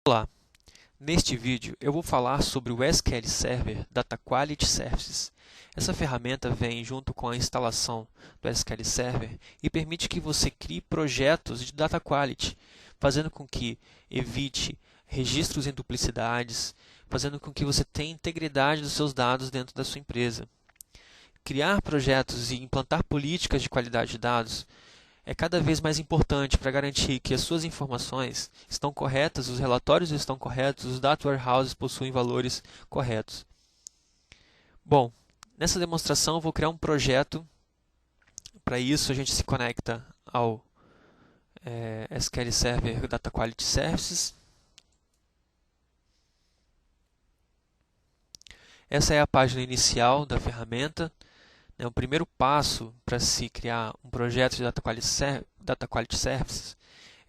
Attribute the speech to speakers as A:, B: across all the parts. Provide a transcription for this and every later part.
A: Olá, neste vídeo eu vou falar sobre o SQL Server Data Quality Services. Essa ferramenta vem junto com a instalação do SQL Server e permite que você crie projetos de Data Quality, fazendo com que evite registros em duplicidades, fazendo com que você tenha integridade dos seus dados dentro da sua empresa. Criar projetos e implantar políticas de qualidade de dados é cada vez mais importante para garantir que as suas informações estão corretas, os relatórios estão corretos, os data warehouses possuem valores corretos. Bom, nessa demonstração eu vou criar um projeto. Para isso a gente se conecta ao SQL Server Data Quality Services. Essa é a página inicial da ferramenta. O primeiro passo para se criar um projeto de Data Quality Services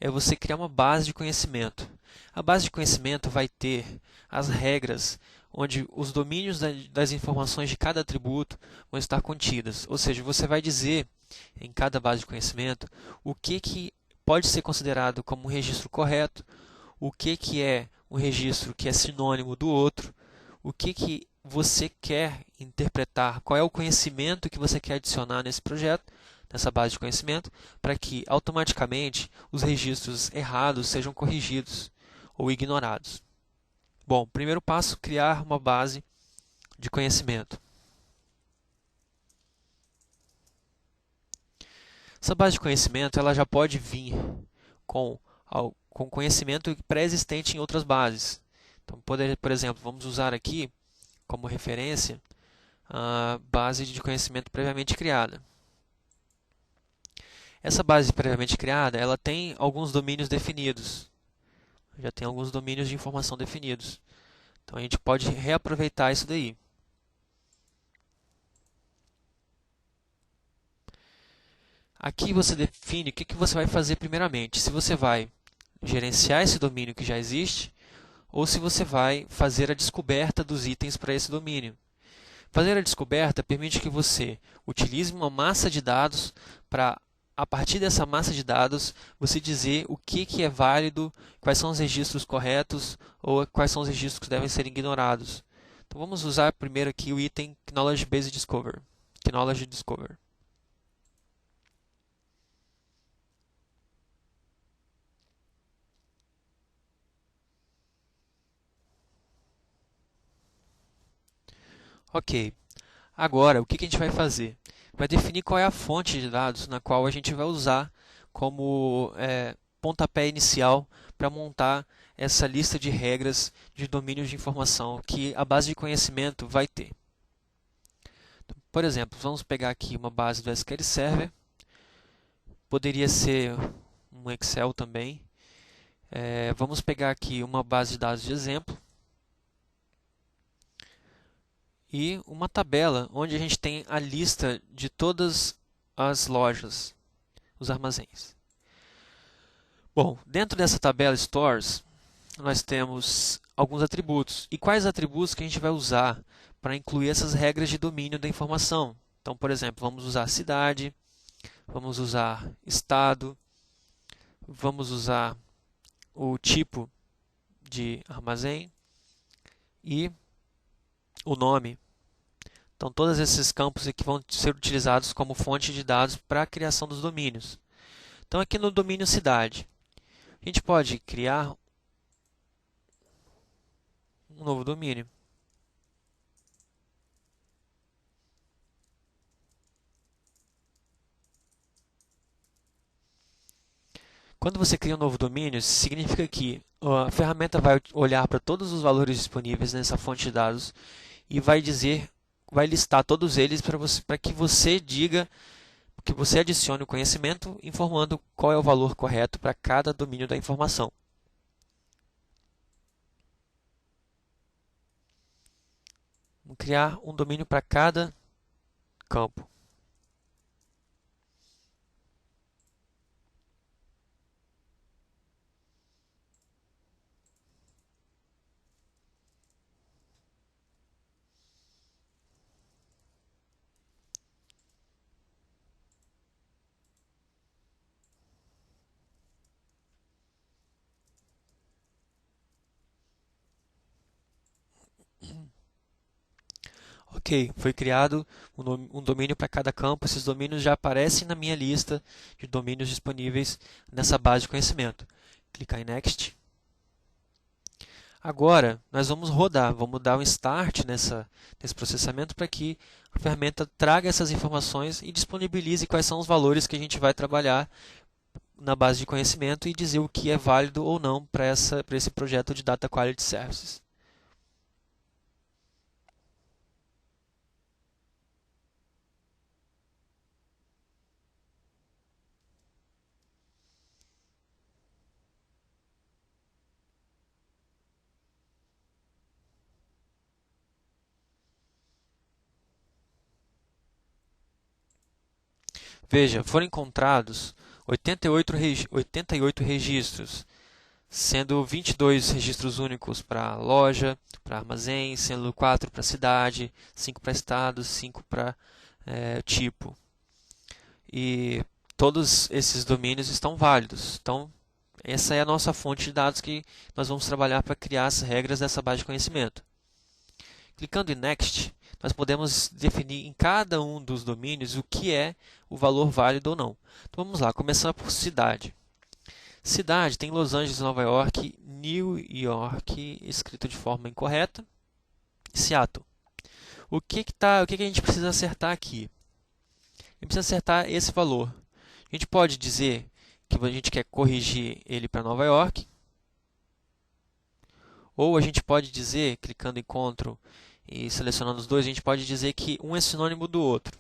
A: é você criar uma base de conhecimento. A base de conhecimento vai ter as regras onde os domínios das informações de cada atributo vão estar contidas. Ou seja, você vai dizer em cada base de conhecimento o que pode ser considerado como um registro correto, o que é um registro que é sinônimo do outro, o que você quer interpretar, qual é o conhecimento que você quer adicionar nesse projeto, nessa base de conhecimento, para que automaticamente os registros errados sejam corrigidos ou ignorados. Bom, primeiro passo, criar uma base de conhecimento. Essa base de conhecimento ela já pode vir com conhecimento pré-existente em outras bases. Então, por exemplo, vamos usar aqui como referência a base de conhecimento previamente criada. Essa base previamente criada, ela tem alguns domínios definidos. Já tem alguns domínios de informação definidos. Então a gente pode reaproveitar isso daí. Aqui você define o que você vai fazer primeiramente. Se você vai gerenciar esse domínio que já existe, ou se você vai fazer a descoberta dos itens para esse domínio. Fazer a descoberta permite que você utilize uma massa de dados para, a partir dessa massa de dados, você dizer o que é válido, quais são os registros corretos ou quais são os registros que devem ser ignorados. Então vamos usar primeiro aqui o item Knowledge Base Discover. Knowledge Discover. Ok, agora o que a gente vai fazer? Vai definir qual é a fonte de dados na qual a gente vai usar como pontapé inicial para montar essa lista de regras de domínios de informação que a base de conhecimento vai ter. Então, por exemplo, vamos pegar aqui uma base do SQL Server, poderia ser um Excel também. Vamos pegar aqui uma base de dados de exemplo e uma tabela onde a gente tem a lista de todas as lojas, os armazéns. Bom, dentro dessa tabela Stores, nós temos alguns atributos. E quais atributos que a gente vai usar para incluir essas regras de domínio da informação? Então, por exemplo, vamos usar cidade, vamos usar estado, vamos usar o tipo de armazém e o nome. Então, todos esses campos aqui vão ser utilizados como fonte de dados para a criação dos domínios. Então, aqui no domínio cidade, a gente pode criar um novo domínio. Quando você cria um novo domínio, significa que a ferramenta vai olhar para todos os valores disponíveis nessa fonte de dados e vai listar todos eles para que você diga, que você adicione o conhecimento informando qual é o valor correto para cada domínio da informação. Vamos criar um domínio para cada campo. Ok, foi criado um domínio para cada campo. Esses domínios já aparecem na minha lista de domínios disponíveis nessa base de conhecimento. Clicar em Next. Agora, nós vamos rodar, vamos dar um start nesse processamento para que a ferramenta traga essas informações e disponibilize quais são os valores que a gente vai trabalhar na base de conhecimento e dizer o que é válido ou não para esse projeto de Data Quality Services. Veja, foram encontrados 88 registros, sendo 22 registros únicos para loja, para armazém, sendo 4 para cidade, 5 para estado, 5 para tipo. E todos esses domínios estão válidos. Então, essa é a nossa fonte de dados que nós vamos trabalhar para criar as regras dessa base de conhecimento. Clicando em Next, nós podemos definir em cada um dos domínios o que é o valor válido ou não. Então vamos lá, começando por cidade. Cidade tem Los Angeles, Nova York, New York, escrito de forma incorreta, e Seattle. O que a gente precisa acertar aqui? A gente precisa acertar esse valor. A gente pode dizer que a gente quer corrigir ele para Nova York, ou a gente pode dizer, clicando em Ctrl e selecionando os dois, a gente pode dizer que um é sinônimo do outro.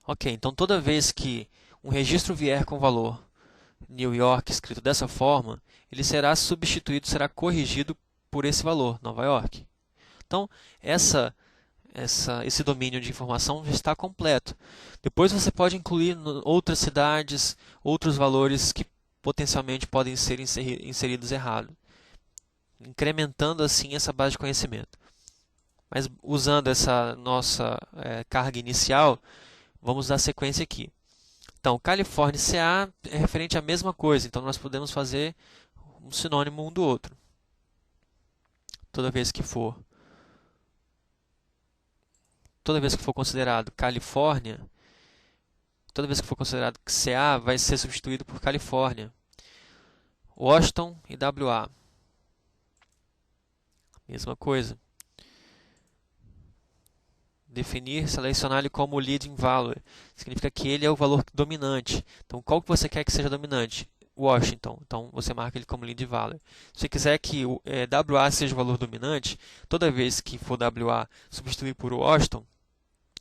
A: Ok, então toda vez que um registro vier com valor New York escrito dessa forma, ele será substituído, será corrigido por esse valor, Nova York. Então, esse domínio de informação já está completo. Depois você pode incluir outras cidades, outros valores que potencialmente podem ser inseridos errado, incrementando assim essa base de conhecimento. Mas usando essa nossa carga inicial, vamos dar sequência aqui. Então, Califórnia e CA é referente à mesma coisa, então nós podemos fazer um sinônimo um do outro. Toda vez que for considerado Califórnia, toda vez que for considerado CA, vai ser substituído por Califórnia. Washington e WA. Mesma coisa. Definir, selecionar ele como leading value. Significa que ele é o valor dominante. Então, qual que você quer que seja dominante? Washington. Então, você marca ele como lead value. Se você quiser que o WA seja o valor dominante, toda vez que for WA substituir por Washington,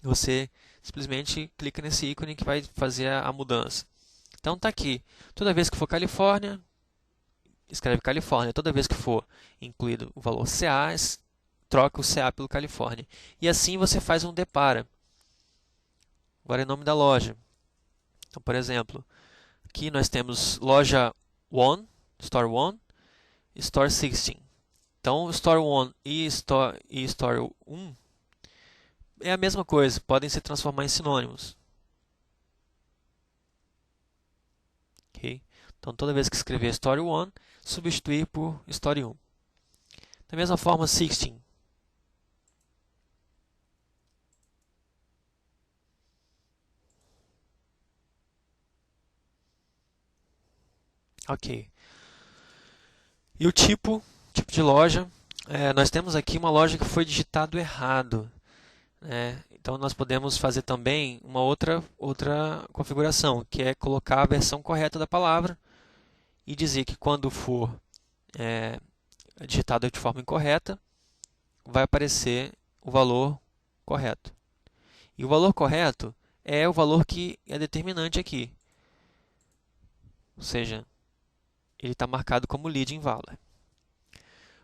A: você simplesmente clica nesse ícone que vai fazer a mudança. Então, está aqui. Toda vez que for Califórnia, escreve Califórnia. Toda vez que for incluído o valor CA, troca o CA pelo Califórnia. E assim você faz um depara. Agora é o nome da loja. Então, por exemplo, aqui nós temos loja 1, Store 1, Store 16. Então, Store 1 e Store 1 é a mesma coisa, podem se transformar em sinônimos. Okay? Então, toda vez que escrever Store 1, substituir por Store 1. Da mesma forma, 16. Ok. E o tipo de loja, nós temos aqui uma loja que foi digitado errado. Então, nós podemos fazer também uma outra configuração, que é colocar a versão correta da palavra e dizer que quando for digitado de forma incorreta, vai aparecer o valor correto. E o valor correto é o valor que é determinante aqui. Ou seja, ele está marcado como leading value.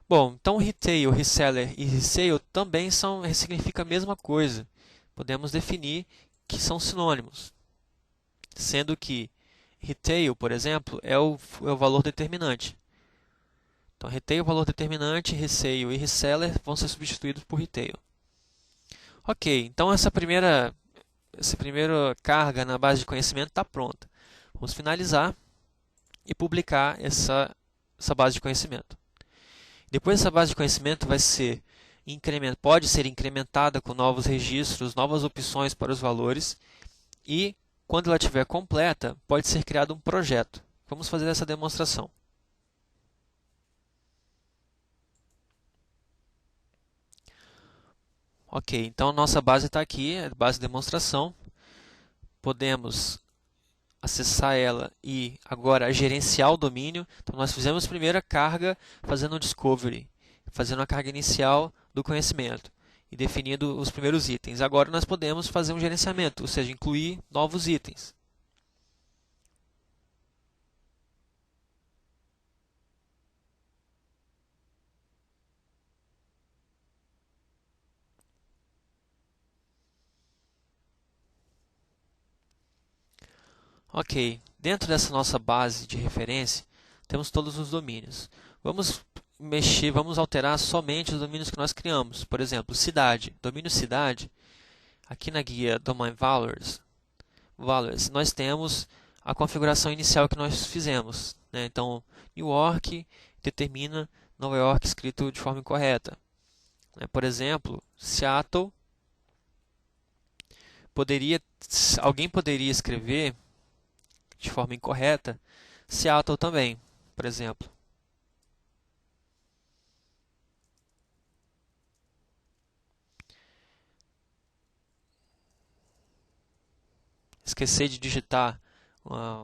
A: Bom, então retail, reseller e resale também significa a mesma coisa. Podemos definir que são sinônimos. Sendo que retail, por exemplo, é o valor determinante. Então, retail, valor determinante, resale e reseller vão ser substituídos por retail. Ok, então essa primeira carga na base de conhecimento está pronta. Vamos finalizar e publicar essa base de conhecimento. Depois essa base de conhecimento pode ser incrementada com novos registros, novas opções para os valores e, quando ela estiver completa, pode ser criado um projeto. Vamos fazer essa demonstração. Ok, então a nossa base está aqui, a base de demonstração. Podemos acessar ela e agora gerenciar o domínio. Então, nós fizemos primeiro a carga fazendo o discovery, fazendo a carga inicial do conhecimento e definindo os primeiros itens. Agora nós podemos fazer um gerenciamento, ou seja, incluir novos itens. Ok, dentro dessa nossa base de referência, temos todos os domínios. Vamos vamos alterar somente os domínios que nós criamos. Por exemplo, cidade. Domínio cidade, aqui na guia Domain Valors, nós temos a configuração inicial que nós fizemos, né? Então, New York determina Nova York escrito de forma incorreta. Por exemplo, Seattle, alguém poderia escrever de forma incorreta Seattle também, por exemplo. Esquecer de digitar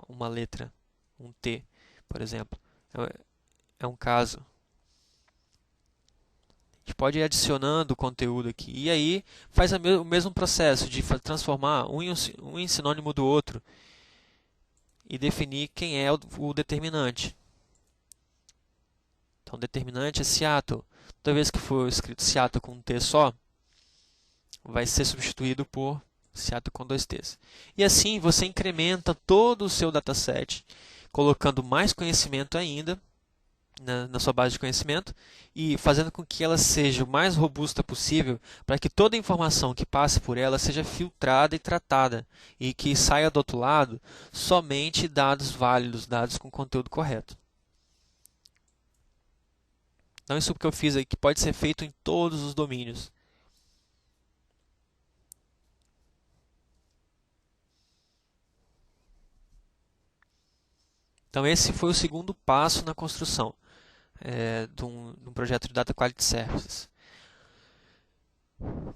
A: uma letra, um T, por exemplo. É um caso. A gente pode ir adicionando conteúdo aqui. E aí faz o mesmo processo de transformar um em sinônimo do outro e definir quem é o determinante. Então, o determinante é Seattle. Toda vez que for escrito Seattle com um T só, vai ser substituído por Seattle com dois T's. E assim você incrementa todo o seu dataset, colocando mais conhecimento ainda na sua base de conhecimento e fazendo com que ela seja o mais robusta possível para que toda a informação que passe por ela seja filtrada e tratada e que saia do outro lado somente dados válidos, dados com conteúdo correto. Então isso que eu fiz aqui pode ser feito em todos os domínios. Então esse foi o segundo passo na construção de um projeto de Data Quality Services.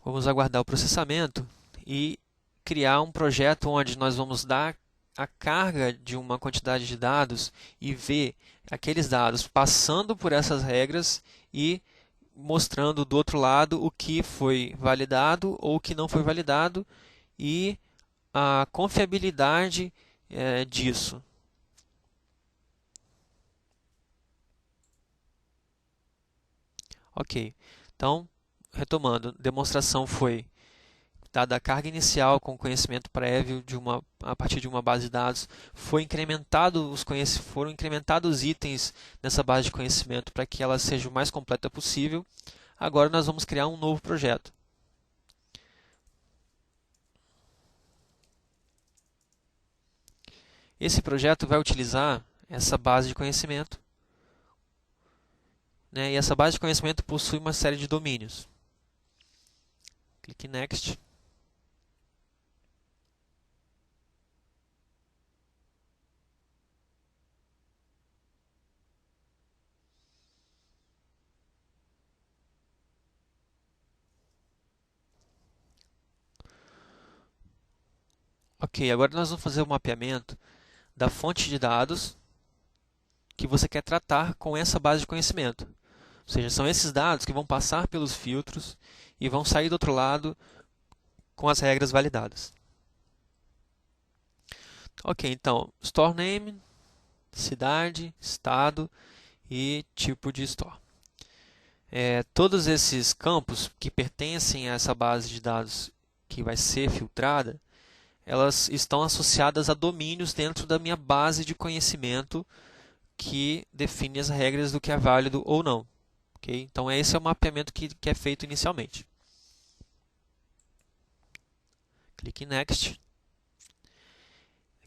A: Vamos aguardar o processamento e criar um projeto onde nós vamos dar a carga de uma quantidade de dados e ver aqueles dados passando por essas regras e mostrando do outro lado o que foi validado ou o que não foi validado e a confiabilidade disso. Ok, então, retomando, a demonstração foi dada a carga inicial com conhecimento prévio a partir de uma base de dados, foram incrementados itens nessa base de conhecimento para que ela seja o mais completa possível. Agora nós vamos criar um novo projeto. Esse projeto vai utilizar essa base de conhecimento, né? E essa base de conhecimento possui uma série de domínios. Clique em Next. Ok, agora nós vamos fazer o mapeamento da fonte de dados que você quer tratar com essa base de conhecimento. Ou seja, são esses dados que vão passar pelos filtros e vão sair do outro lado com as regras validadas. Ok, então, store name, cidade, estado e tipo de store. Todos esses campos que pertencem a essa base de dados que vai ser filtrada, elas estão associadas a domínios dentro da minha base de conhecimento que define as regras do que é válido ou não. Okay? Então, esse é o mapeamento que é feito inicialmente. Clique em Next.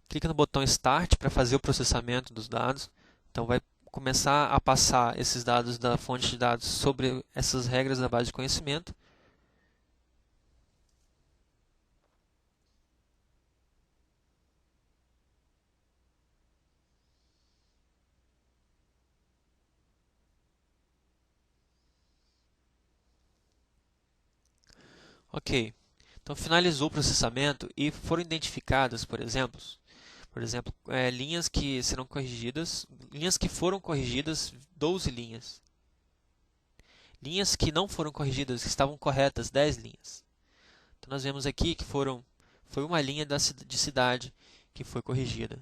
A: Clica no botão Start para fazer o processamento dos dados. Então, vai começar a passar esses dados da fonte de dados sobre essas regras da base de conhecimento. Ok, então finalizou o processamento e foram identificadas, por exemplo, linhas que serão corrigidas, linhas que foram corrigidas, 12 linhas. Linhas que não foram corrigidas, que estavam corretas, 10 linhas. Então nós vemos aqui que foi uma linha de cidade que foi corrigida.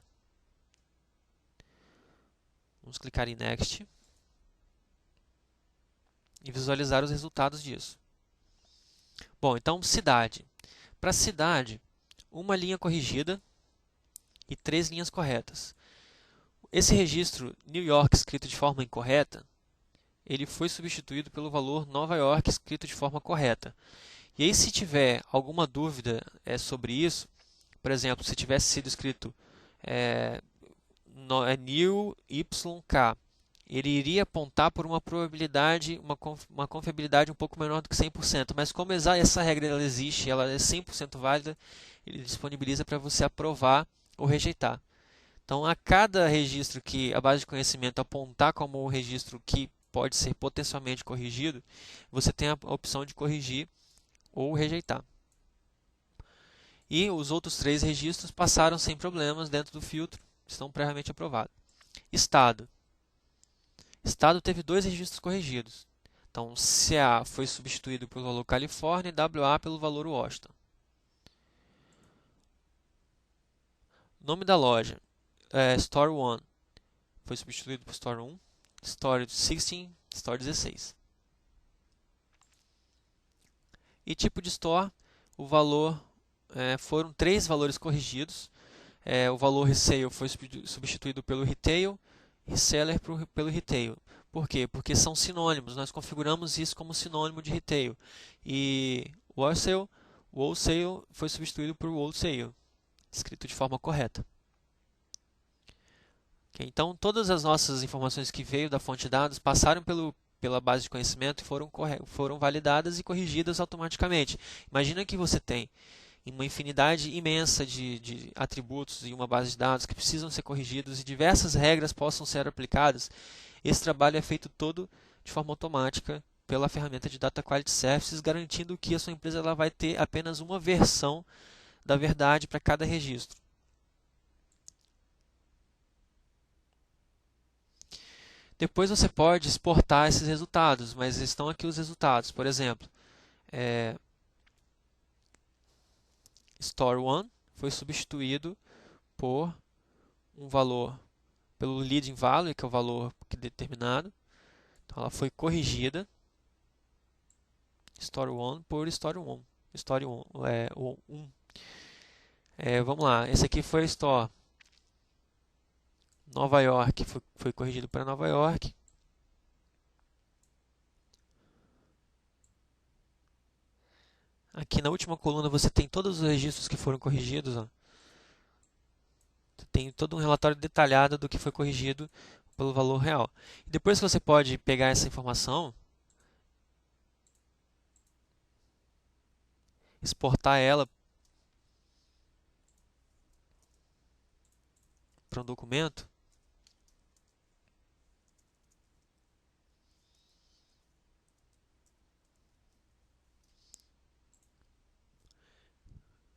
A: Vamos clicar em Next e visualizar os resultados disso. Bom, então cidade. Para cidade, uma linha corrigida e 3 linhas corretas. Esse registro New York escrito de forma incorreta, ele foi substituído pelo valor Nova York escrito de forma correta. E aí, se tiver alguma dúvida sobre isso, por exemplo, se tivesse sido escrito New YK, ele iria apontar por uma probabilidade, uma confiabilidade um pouco menor do que 100%. Mas como essa regra ela existe, ela é 100% válida, ele disponibiliza para você aprovar ou rejeitar. Então, a cada registro que a base de conhecimento apontar como um registro que pode ser potencialmente corrigido, você tem a opção de corrigir ou rejeitar. E os outros 3 registros passaram sem problemas dentro do filtro, estão previamente aprovados. Estado. Estado teve 2 registros corrigidos. Então, CA foi substituído pelo valor Califórnia e WA pelo valor Washington. Nome da loja. Store 1 foi substituído por Store 1, Store 16, Store 16. E tipo de Store, o valor, foram 3 valores corrigidos. O valor Resale foi substituído pelo Retail, Reseller pelo Retail. Por quê? Porque são sinônimos, nós configuramos isso como sinônimo de Retail. E o Wholesale foi substituído por Wholesale, escrito de forma correta. Okay, então, todas as nossas informações que veio da fonte de dados passaram pela base de conhecimento e foram validadas e corrigidas automaticamente. Imagina que você tem uma infinidade imensa de atributos em uma base de dados que precisam ser corrigidos e diversas regras possam ser aplicadas. Esse trabalho é feito todo de forma automática pela ferramenta de Data Quality Services, garantindo que a sua empresa ela vai ter apenas uma versão da verdade para cada registro. Depois você pode exportar esses resultados, mas estão aqui os resultados. Por exemplo, Store 1 foi substituído por um valor, pelo Leading Value, que é o valor determinado. Então, ela foi corrigida, Store 1 por Store 1. Store 1, 1. Vamos lá, esse aqui foi a Store Nova York, foi corrigido para Nova York. Aqui na última coluna você tem todos os registros que foram corrigidos. Ó. Tem todo um relatório detalhado do que foi corrigido pelo valor real. E depois você pode pegar essa informação, exportar ela para um documento.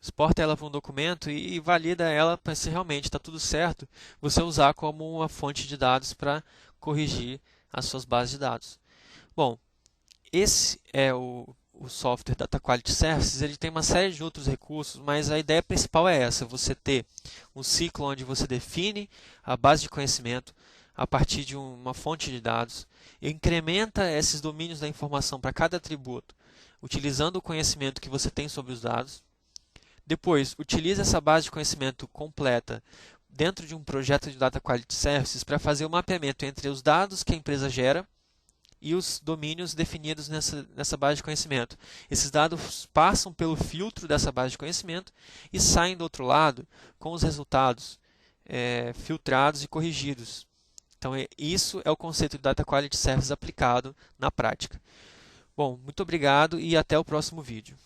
A: Exporta ela para um documento e valida ela para se realmente está tudo certo, você usar como uma fonte de dados para corrigir as suas bases de dados. Bom, esse é o software Data Quality Services. Ele tem uma série de outros recursos, mas a ideia principal é essa, você ter um ciclo onde você define a base de conhecimento a partir de uma fonte de dados, e incrementa esses domínios da informação para cada atributo, utilizando o conhecimento que você tem sobre os dados. Depois, utiliza essa base de conhecimento completa dentro de um projeto de Data Quality Services para fazer o mapeamento entre os dados que a empresa gera e os domínios definidos nessa base de conhecimento. Esses dados passam pelo filtro dessa base de conhecimento e saem do outro lado com os resultados filtrados e corrigidos. Então, isso é o conceito de Data Quality Services aplicado na prática. Bom, muito obrigado e até o próximo vídeo.